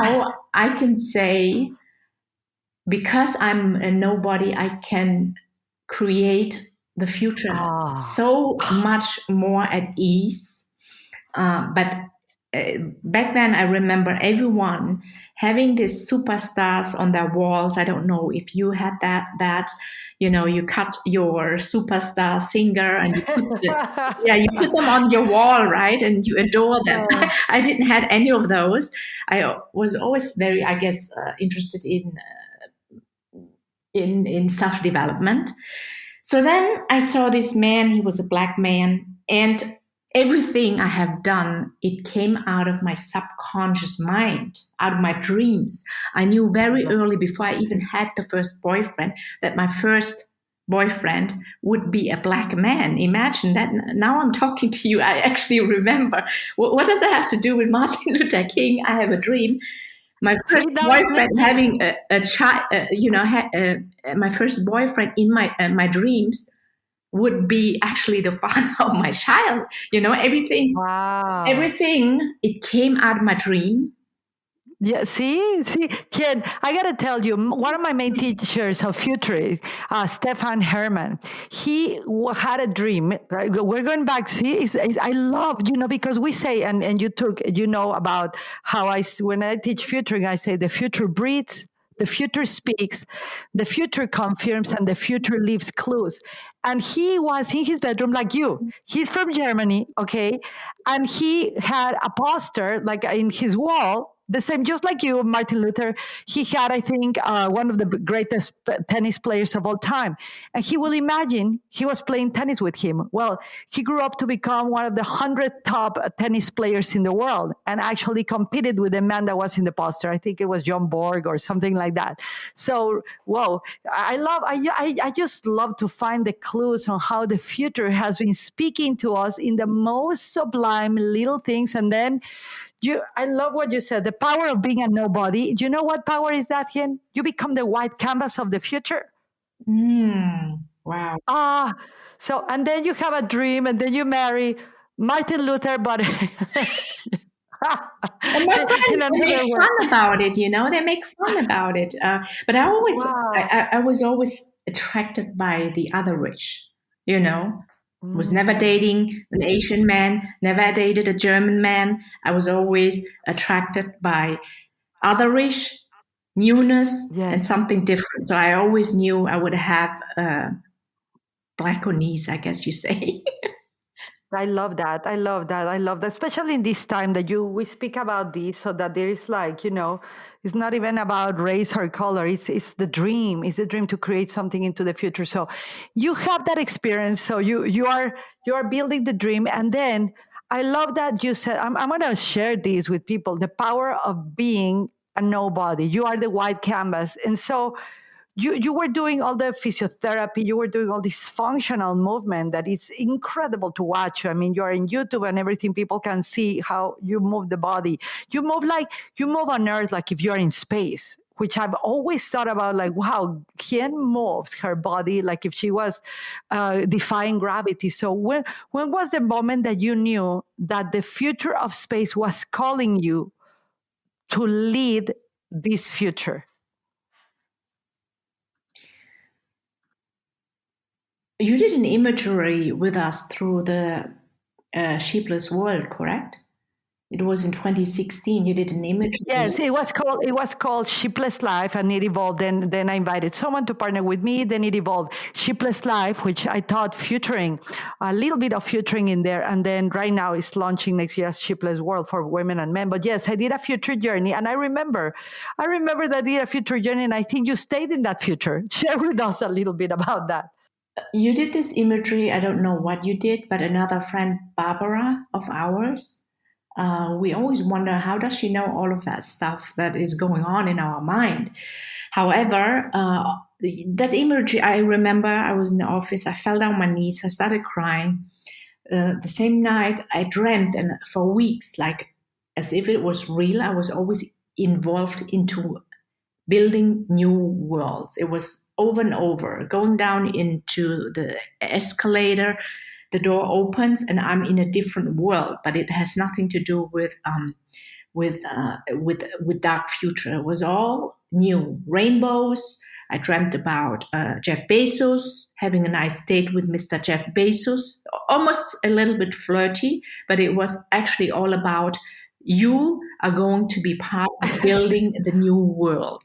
now I can say, because I'm a nobody, I can create the future so much more at ease. But back then, I remember everyone having these superstars on their walls. I don't know if you had that. You cut your superstar singer and you put them on your wall, right? And you adore them. I didn't have any of those. I was always very, I guess, interested in self-development. So then I saw this man. He was a black man, and everything I have done, it came out of my subconscious mind, out of my dreams. I knew very early, before I even had the first boyfriend, that my first boyfriend would be a black man. Imagine that. Now I'm talking to you, I actually remember. What does that have to do with Martin Luther King? I have a dream. My first boyfriend having a child, my first boyfriend in my dreams would be actually the father of my child. Everything. Wow. Everything, it came out of my dream. Yeah, see, Hien, I got to tell you, one of my main teachers of futurist, Stefan Herman, he had a dream. We're going back. See, I love, because we say, and you took, about how when I teach futuring, I say the future breathes, the future speaks, the future confirms, and the future leaves clues. And he was in his bedroom like you. He's from Germany, okay? And he had a poster like in his wall, the same, just like you, Martin Luther. He had, I think, one of the greatest tennis players of all time. And he will imagine he was playing tennis with him. Well, he grew up to become one of the 100 top tennis players in the world and actually competed with the man that was in the poster. I think it was John Borg or something like that. So, whoa, I just love to find the clues on how the future has been speaking to us in the most sublime little things. And then I love what you said, the power of being a nobody. Do you know what power is that, Hien? You become the white canvas of the future. Wow. So, and then you have a dream, and then you marry Martin Luther, but... And my friends, they make fun about it, They make fun about it. But I was always attracted by the other rich, Was never dating an Asian man, never dated a German man. I was always attracted by otherish, newness, and something different. So I always knew I would have black-o-knees, I guess you say. I love that. I love that. Especially in this time that we speak about this, so that there is it's not even about race or color. It's the dream. It's the dream to create something into the future. So you have that experience. So you are building the dream. And then I love that you said, I'm going to share this with people, the power of being a nobody. You are the white canvas. And so you were doing all the physiotherapy, you were doing all this functional movement that is incredible to watch. I mean, you're in YouTube and everything, people can see how you move the body. You move on Earth like if you're in space, which I've always thought about, like, wow, Hien moves her body like if she was defying gravity. So when was the moment that you knew that the future of space was calling you to lead this future? You did an imagery with us through the Sheepless World, correct? It was in 2016. You did an imagery. Yes, it was called Sheepless Life, and it evolved. Then I invited someone to partner with me. Then it evolved Sheepless Life, which I thought featuring a little bit of futuring in there. And then right now it's launching next year as Sheepless World for women and men. But yes, I did a future journey, and I remember that I did a future journey, and I think you stayed in that future. Share with us a little bit about that. You did this imagery. I don't know what you did, but another friend, Barbara, of ours, we always wonder, how does she know all of that stuff that is going on in our mind? However, that imagery, I remember I was in the office, I fell down my knees, I started crying. The same night I dreamt, and for weeks, like as if it was real, I was always involved into building new worlds. It was over and over, going down into the escalator, the door opens and I'm in a different world, but it has nothing to do with with dark future. It was all new rainbows. I dreamt about Jeff Bezos, having a nice date with Mr. Jeff Bezos, almost a little bit flirty, but it was actually all about you are going to be part of building the new world.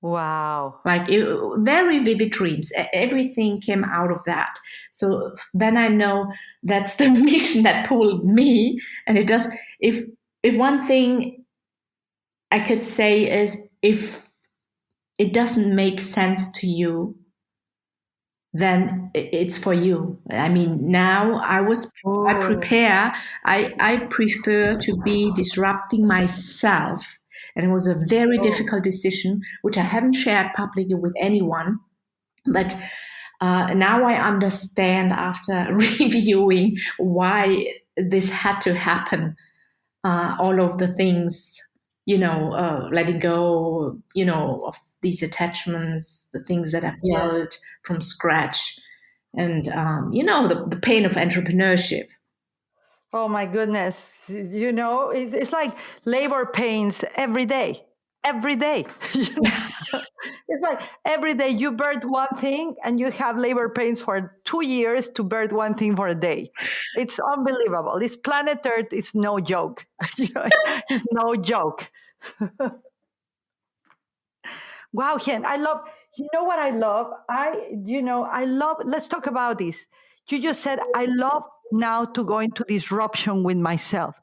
Wow. Like very vivid dreams. Everything came out of that. So then I know that's the mission that pulled me. And it does. If one thing I could say is, if it doesn't make sense to you, then it's for you. I mean, now I prepare. I prefer to be disrupting myself. And it was a very difficult decision, which I haven't shared publicly with anyone. But now I understand, after reviewing, why this had to happen. All of the things, letting go, of these attachments, the things that I built from scratch, and the pain of entrepreneurship. Oh my goodness. It's like labor pains every day. Every day. It's like every day you birth one thing and you have labor pains for 2 years to birth one thing for a day. It's unbelievable. This planet Earth is no joke. It's no joke. Wow, Hien, I love, what I love? I love, let's talk about this. You just said, I love now to go into disruption with myself.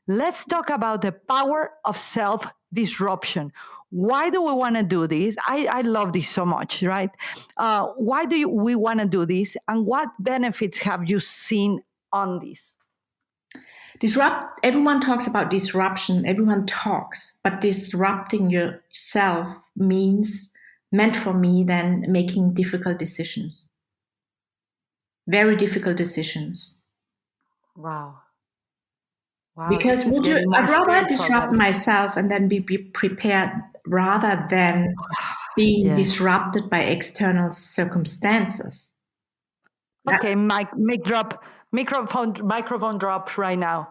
Let's talk about the power of self disruption. Why do we want to do this? I love this so much, right? Why do we want to do this? And what benefits have you seen on this? Everyone talks about disruption. Everyone talks, but disrupting yourself meant for me then making difficult decisions. Very difficult decisions. Wow. Because I'd rather disrupt myself and then be prepared, rather than being disrupted by external circumstances. Okay, microphone drop right now.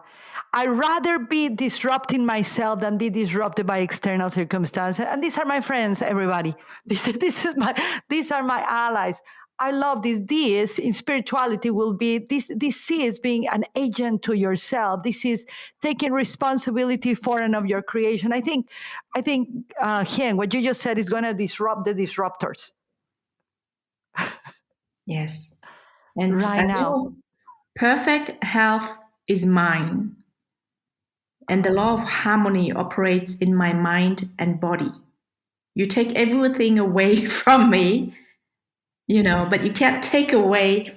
I'd rather be disrupting myself than be disrupted by external circumstances. And these are my friends, everybody. These are my allies. I love this. This in spirituality will be this is being an agent to yourself. This is taking responsibility for and of your creation. I think, Hien, what you just said is going to disrupt the disruptors. Yes. And right now, perfect health is mine. And the law of harmony operates in my mind and body. You take everything away from me, but you can't take away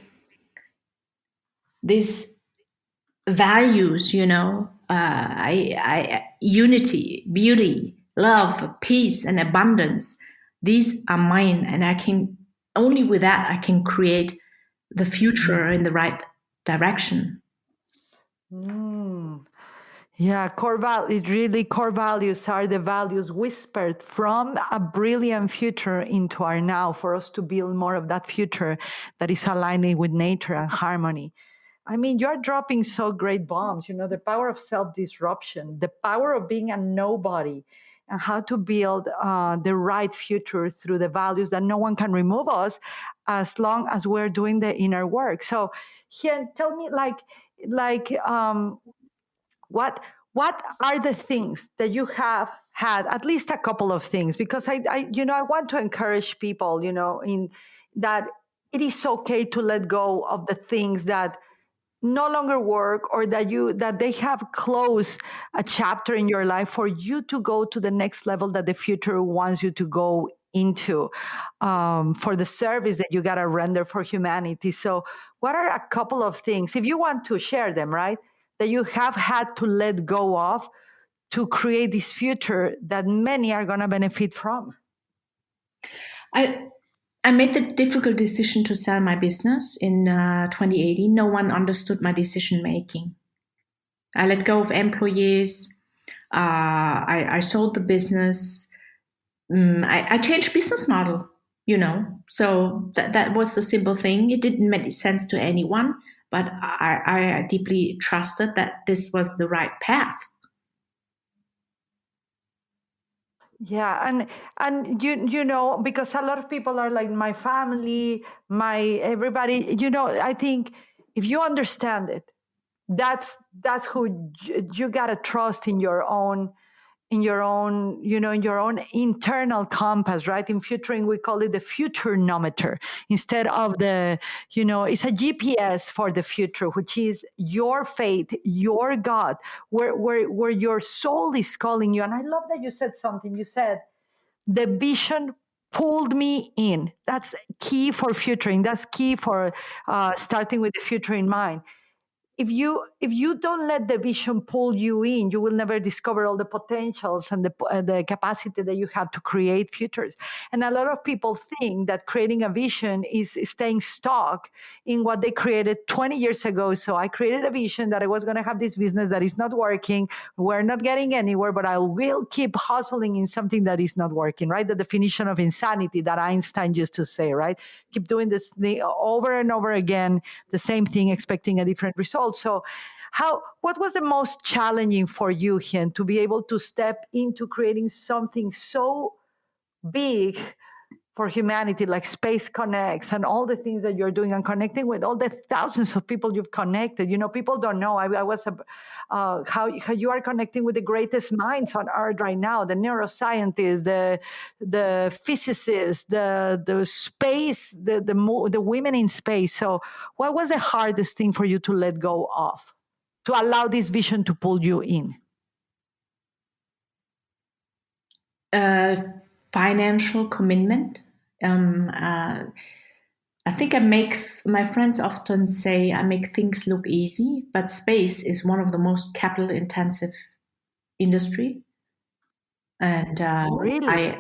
these values, unity, beauty, love, peace, and abundance. These are mine, and only with that I can create the future in the right direction. Yeah, core values are the values whispered from a brilliant future into our now, for us to build more of that future that is aligning with nature and harmony. I mean, you're dropping so great bombs, the power of self-disruption, the power of being a nobody, and how to build the right future through the values that no one can remove us as long as we're doing the inner work. So, Hien, tell me, what are the things that you have had, at least a couple of things, because I want to encourage people, in that it is okay to let go of the things that no longer work, or that they have closed a chapter in your life for you to go to the next level that the future wants you to go into, for the service that you got to render for humanity. So what are a couple of things, if you want to share them, right, that you have had to let go of to create this future that many are going to benefit from? I made the difficult decision to sell my business in 2018. No one understood my decision making. I let go of employees. I sold the business. I changed business model, So that was the simple thing. It didn't make sense to anyone, but I deeply trusted that this was the right path. Yeah, and you know, because a lot of people are like my family, my everybody, you know, I think if you understand it, that's who you gotta trust in your own, you know, in your own internal compass, right? In futuring, we call it the futurnometer instead of the, you know, it's a GPS for the future, which is your faith, your God, where your soul is calling you. And I love that you said something. You said the vision pulled me in. That's key for futuring. That's key for starting with the future in mind. If you don't let the vision pull you in, you will never discover all the potentials and the capacity that you have to create futures. And a lot of people think that creating a vision is staying stuck in what they created 20 years ago. So I created a vision that I was going to have this business that is not working. We're not getting anywhere, but I will keep hustling in something that is not working, right? The definition of insanity that Einstein used to say, right? Keep doing this thing over and over again, the same thing, expecting a different result. So, what was the most challenging for you, Hien, to be able to step into creating something so big for humanity, like Space Connects and all the things that you're doing and connecting with all the thousands of people you've connected? You know, people don't know. I was how you are connecting with the greatest minds on earth right now, the neuroscientists, the physicists, the space, the women in space. So, what was the hardest thing for you to let go of, to allow this vision to pull you in? Uh, Financial commitment. I think my friends often say I make things look easy, but space is one of the most capital intensive industry. And Really?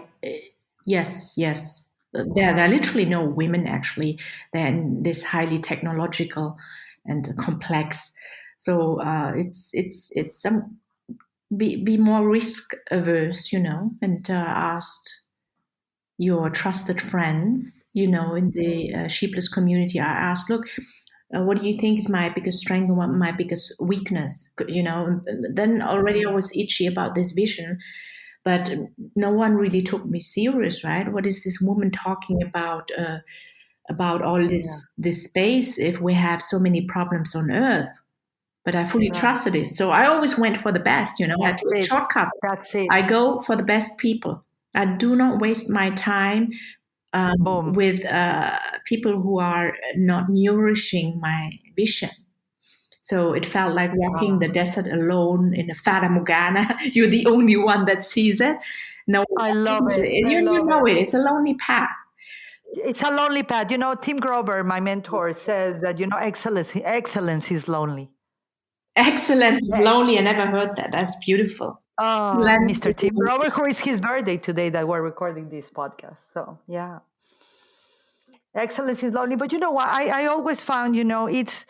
yes, there are literally no women actually. They're in this highly technological and complex. So it's some be more risk averse, and asked your trusted friends, in the sheepless community. I asked, look, what do you think is my biggest strength and what my biggest weakness? Then already I was itchy about this vision, but no one really took me serious, right? What is this woman talking about all Yeah. this space if we have so many problems on Earth? But I fully Right. trusted it, so I always went for the best. I That's take it. shortcuts. That's it. I go for the best people. I do not waste my time Boom. with people who are not nourishing my vision. So it felt like walking Wow. the desert alone in a Fata Morgana. You're the only one that sees it. No one I love sees it. it. I You love know it. it. It's a lonely path. It's a lonely path. You know, Tim Grover, my mentor, says that, you know, excellence is lonely. Excellence is Eh, lonely. I never heard that. That's beautiful. Excellence Mr. is Tim lonely. Grover, who is his birthday today that we're recording this podcast. So, yeah. Excellence is lonely. But you know what? I always found, you know, it's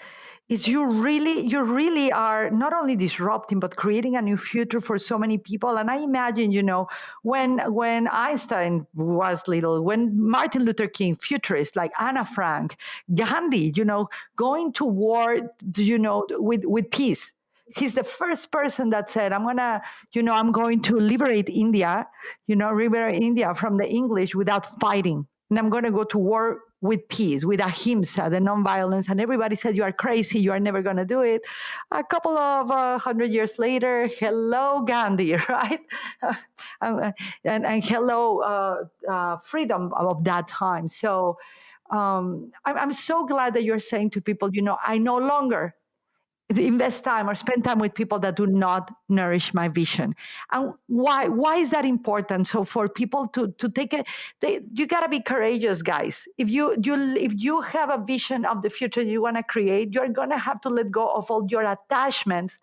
you really are not only disrupting but creating a new future for so many people. And I imagine, you know, when Einstein was little, when Martin Luther King, futurists like Anna Frank, Gandhi, you know, going to war, you know, with peace. He's the first person that said, I'm going to liberate India, you know, liberate India from the English without fighting. And I'm going to go to war with peace, with ahimsa, the nonviolence. And everybody said, you are crazy. You are never going to do it. A couple of 100 years later, hello, Gandhi, right? And hello, freedom of that time. So I'm so glad that you're saying to people, you know, I no longer invest time or spend time with people that do not nourish my vision. And why is that important? So for people to take it, you got to be courageous, guys. If you have a vision of the future you want to create, you're going to have to let go of all your attachments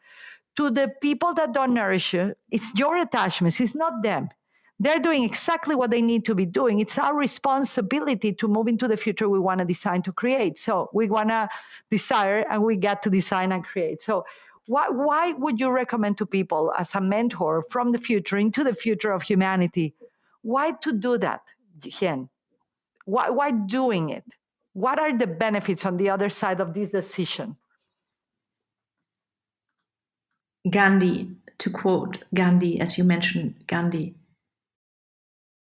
to the people that don't nourish you. It's your attachments, it's not them. They're doing exactly what they need to be doing. It's our responsibility to move into the future we want to design to create. So we want to desire and we get to design and create. So why would you recommend to people as a mentor from the future into the future of humanity? Why to do that, Hien? Why doing it? What are the benefits on the other side of this decision? Gandhi, to quote Gandhi, as you mentioned, Gandhi,